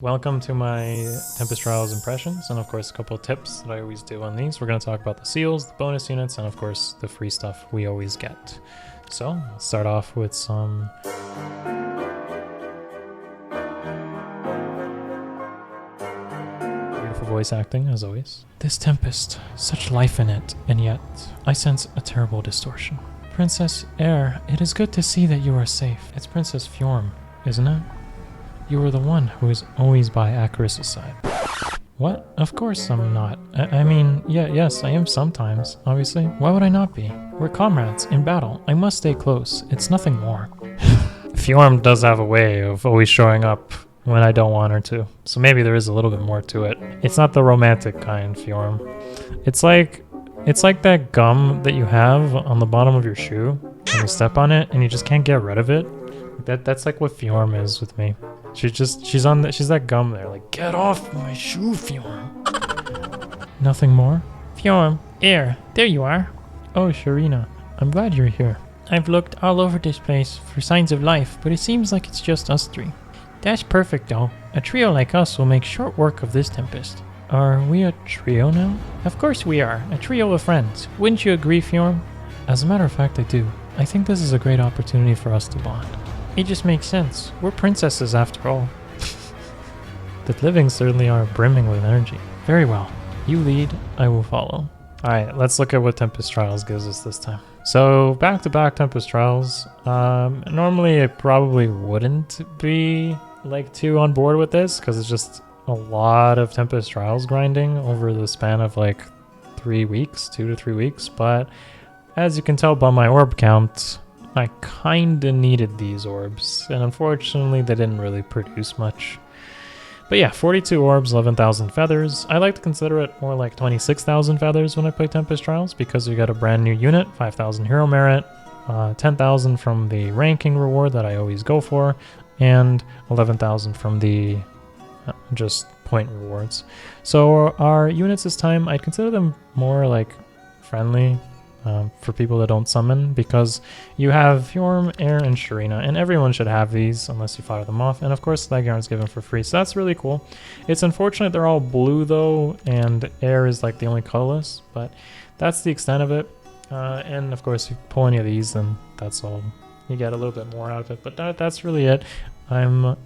Welcome to my Tempest Trials impressions, and of course a couple of tips that I always do on these. We're going to talk about the seals, the bonus units, and of course the free stuff we always get. So, let's start off with some beautiful voice acting, as always. This Tempest, such life in it, and yet I sense a terrible distortion. Princess Air, it is good to see that you are safe. It's Princess Fjorm, isn't it? You are the one who is always by Akariss' side. What? Of course I'm not. I mean, yes, I am sometimes, obviously. Why would I not be? We're comrades in battle. I must stay close. It's nothing more. Fjorm does have a way of always showing up when I don't want her to. So maybe there is a little bit more to it. It's not the romantic kind, Fjorm. It's like that gum that you have on the bottom of your shoe when you step on it and you just can't get rid of it. That's like what Fjorm is with me. She's that gum there, like, get off my shoe, Fjorm. Nothing more? Fjorm, Air, there you are. Oh, Sharina, I'm glad you're here. I've looked all over this place for signs of life, but it seems like it's just us three. That's perfect though. A trio like us will make short work of this Tempest. Are we a trio now? Of course we are, a trio of friends. Wouldn't you agree, Fjorm? As a matter of fact, I do. I think this is a great opportunity for us to bond. It just makes sense. We're princesses after all. The living certainly are brimming with energy. Very well. You lead, I will follow. Alright, let's look at what Tempest Trials gives us this time. So, back-to-back Tempest Trials. Normally I probably wouldn't be like too on board with this because it's just a lot of Tempest Trials grinding over the span of like 3 weeks, 2 to 3 weeks. But as you can tell by my orb count, I kinda needed these orbs, and unfortunately they didn't really produce much. But yeah, 42 orbs, 11,000 feathers. I like to consider it more like 26,000 feathers when I play Tempest Trials, because you got a brand new unit, 5,000 hero merit, 10,000 from the ranking reward that I always go for, and 11,000 from the just point rewards. So our units this time, I'd consider them more like friendly, for people that don't summon, because you have Fjorm, Air, and Sharina, and everyone should have these unless you fire them off, and of course Leg Yarn's given for free, so that's really cool. It's unfortunate they're all blue though, and Air is like the only colorless, but that's the extent of it. And of course if you pull any of these, then that's all. You get a little bit more out of it, but that's really it. I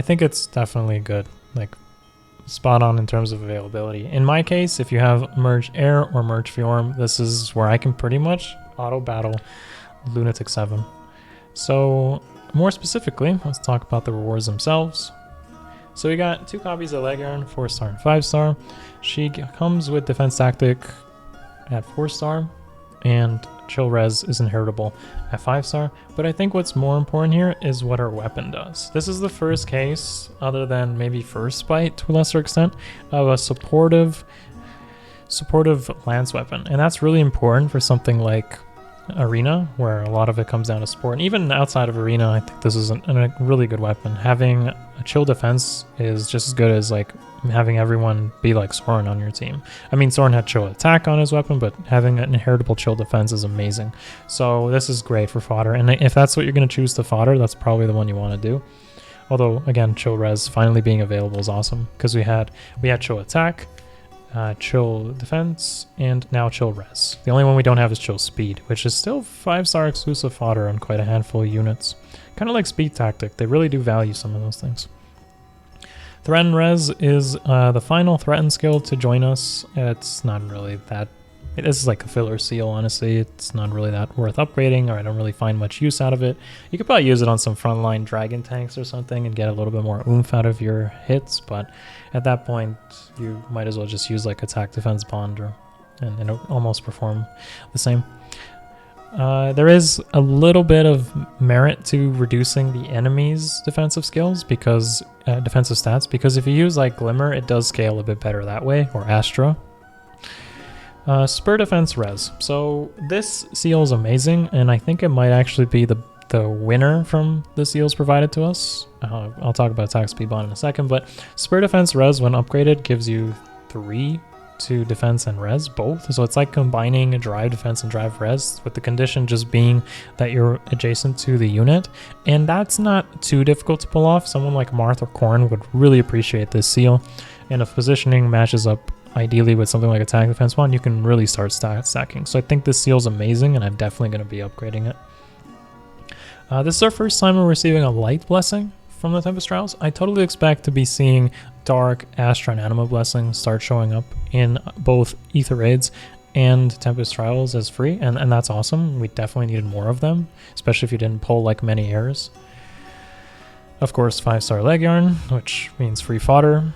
think it's definitely good, like spot on in terms of availability. In my case, if you have Merge Air or Merge Fjorm, this is where I can pretty much auto battle Lunatic 7. So more specifically, let's talk about the rewards themselves. So we got 2 copies of Legarn, 4-star and 5-star. She comes with Defense Tactic at 4-star, and Chill Res is inheritable at 5-star, but I think what's more important here is what her weapon does. This is the first case, other than maybe First Bite to a lesser extent, of a supportive lance weapon, and that's really important for something like Arena, where a lot of it comes down to support. And even outside of Arena, I think this is a really good weapon. Having a chill defense is just as good as like having everyone be like Soren on your team. I mean, Soren had chill attack on his weapon, but having an inheritable chill defense is amazing. So this is great for fodder, and if that's what you're going to choose to fodder, that's probably the one you want to do. Although again, chill res finally being available is awesome, because we had chill attack, chill defense, and now chill res. The only one we don't have is chill speed, which is still 5-star exclusive fodder on quite a handful of units. Kind of like speed tactic, they really do value some of those things. Threaten res is the final threaten skill to join us. It's not really that, this is like a filler seal, honestly. It's not really that worth upgrading, or I don't really find much use out of it. You could probably use it on some frontline dragon tanks or something and get a little bit more oomph out of your hits, but at that point you might as well just use like attack defense bond, and it'll almost perform the same. There is a little bit of merit to reducing the enemy's defensive skills, because defensive stats, because if you use like Glimmer, it does scale a bit better that way, or Astra. Spur defense res. So this seal is amazing, and I think it might actually be the winner from the seals provided to us. I'll talk about attack speed bond in a second, but Spur defense res when upgraded gives you 3 to defense and res both. So it's like combining a drive defense and drive res, with the condition just being that you're adjacent to the unit. And that's not too difficult to pull off. Someone like Marth or Korn would really appreciate this seal. And if positioning matches up ideally with something like attack defense bond, you can really start stacking. So I think this seal is amazing, and I'm definitely going to be upgrading it. This is our first time we're receiving a light blessing from the Tempest Trials. I totally expect to be seeing Dark, Astra, and Anima blessings start showing up in both Ether Raids and Tempest Trials as free, and that's awesome. We definitely needed more of them, especially if you didn't pull like many airs. Of course, 5-star Leg Yarn, which means free fodder,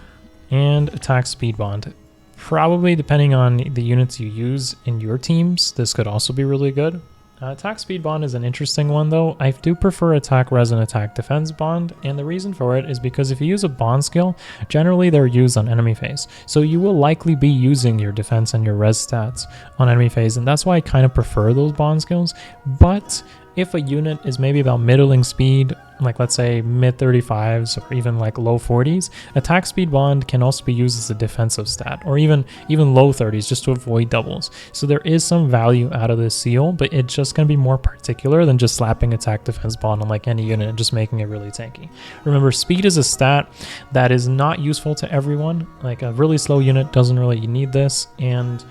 and attack speed bond. Probably, depending on the units you use in your teams, this could also be really good. Attack speed bond is an interesting one though. I do prefer attack res and attack defense bond, and the reason for it is because if you use a bond skill, generally they're used on enemy phase. So you will likely be using your defense and your res stats on enemy phase, and that's why I kind of prefer those bond skills. But if a unit is maybe about middling speed, like let's say mid 35s or even like low 40s, attack speed bond can also be used as a defensive stat, or even low 30s just to avoid doubles. So there is some value out of this seal, but it's just going to be more particular than just slapping attack defense bond on like any unit and just making it really tanky. Remember, speed is a stat that is not useful to everyone. Like a really slow unit doesn't really need this, and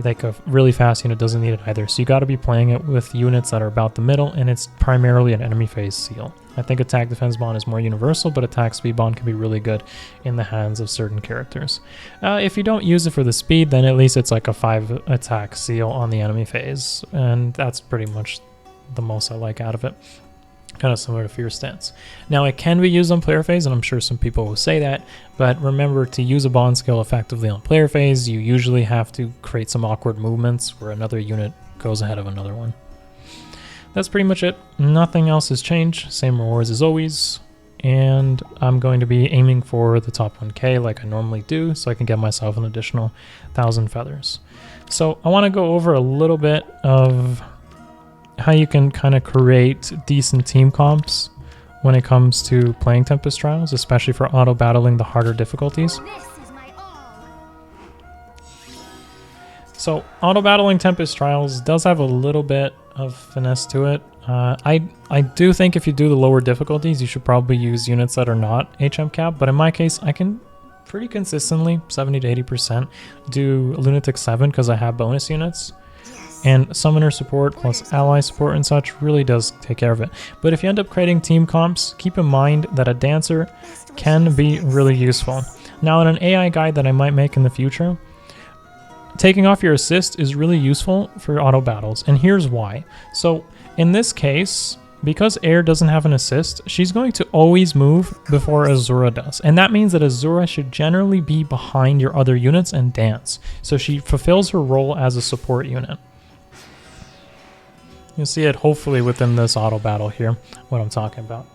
like a really fast unit doesn't need it either. So you got to be playing it with units that are about the middle, and it's primarily an enemy phase seal. I think attack defense bond is more universal, but attack speed bond can be really good in the hands of certain characters. If you don't use it for the speed, then at least it's like a 5 attack seal on the enemy phase, and that's pretty much the most I like out of it. Kind of similar to Fear Stance. Now it can be used on player phase, and I'm sure some people will say that, but remember, to use a bond skill effectively on player phase, you usually have to create some awkward movements where another unit goes ahead of another one. That's pretty much it. Nothing else has changed. Same rewards as always. And I'm going to be aiming for the top 1k like I normally do, so I can get myself an additional 1,000 feathers. So I want to go over a little bit of how you can kind of create decent team comps when it comes to playing Tempest Trials, especially for auto-battling the harder difficulties. So auto-battling Tempest Trials does have a little bit of finesse to it. I do think if you do the lower difficulties, you should probably use units that are not HM cap, but in my case, I can pretty consistently, 70 to 80%, do Lunatic 7 because I have bonus units. And summoner support plus ally support and such really does take care of it. But if you end up creating team comps, keep in mind that a dancer can be really useful. Now in an AI guide that I might make in the future, taking off your assist is really useful for auto battles, and here's why. So in this case, because Air doesn't have an assist, she's going to always move before Azura does. And that means that Azura should generally be behind your other units and dance. So she fulfills her role as a support unit. You'll see it hopefully within this auto battle here, what I'm talking about.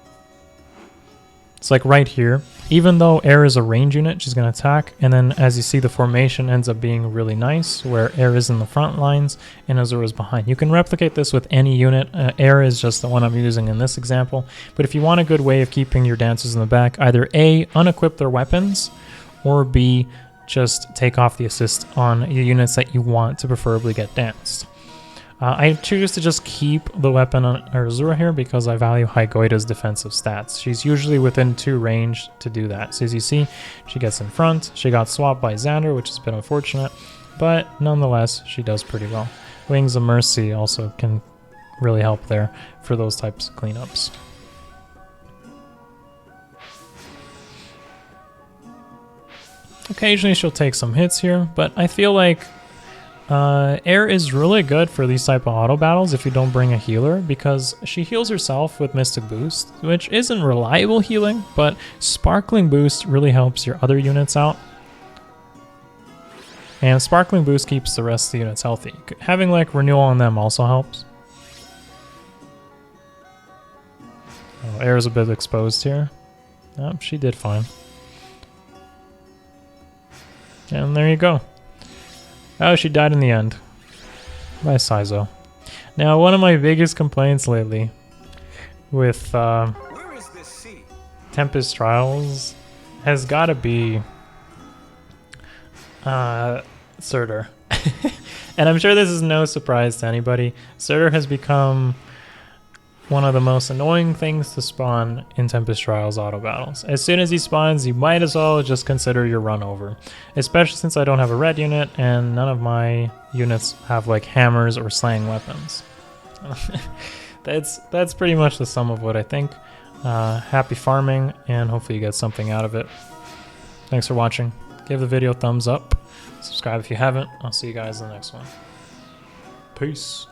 It's like right here, even though Air is a range unit, she's going to attack, and then as you see, the formation ends up being really nice, where Air is in the front lines and Azura is behind. You can replicate this with any unit. Air is just the one I'm using in this example, but if you want a good way of keeping your dancers in the back, either A, unequip their weapons, or B, just take off the assist on the units that you want to preferably get danced. I choose to just keep the weapon on Azura here because I value High Goita's defensive stats. She's usually within 2 range to do that. So as you see, she gets in front. She got swapped by Xander, which has been unfortunate, but nonetheless, she does pretty well. Wings of Mercy also can really help there for those types of cleanups. Occasionally she'll take some hits here, but I feel like Air is really good for these type of auto battles if you don't bring a healer, because she heals herself with Mystic Boost, which isn't reliable healing, but Sparkling Boost really helps your other units out. And Sparkling Boost keeps the rest of the units healthy. Having like Renewal on them also helps. Oh, Air is a bit exposed here. Oh, she did fine. And there you go. Oh, she died in the end. By Saizo. Now, one of my biggest complaints lately with Tempest Trials has got to be Surtur. And I'm sure this is no surprise to anybody. Surtur has become one of the most annoying things to spawn in Tempest Trials auto battles. As soon as he spawns, you might as well just consider your run over. Especially since I don't have a red unit and none of my units have like hammers or slaying weapons. That's pretty much the sum of what I think. Happy farming, and hopefully you get something out of it. Thanks for watching. Give the video a thumbs up. Subscribe if you haven't. I'll see you guys in the next one. Peace.